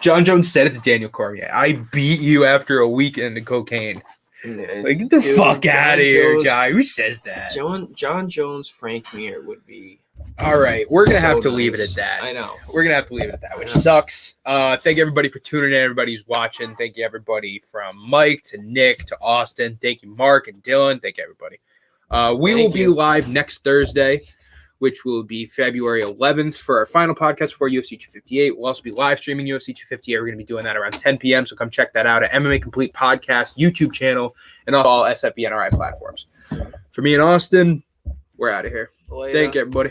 John Jones said it to Daniel Cormier. I beat you after a weekend of cocaine. Like, get the fuck out of here, guy. Who says that? John Jones, Frank Mir would be. All right, we're going to so have to nice. leave it at that. I know. We're going to have to leave it at that, which sucks. Thank you, everybody, for tuning in. Everybody who's watching. Thank you, everybody, from Mike to Nick to Austin. Thank you, Mark and Dylan. Thank you, everybody. We will be live next Thursday, which will be February 11th for our final podcast before UFC 258. We'll also be live streaming UFC 258. We're going to be doing that around 10 p.m., so come check that out at MMA Complete Podcast, YouTube channel, and all SFBNRI platforms. For me and Austin, we're out of here. Later. Thank you, everybody.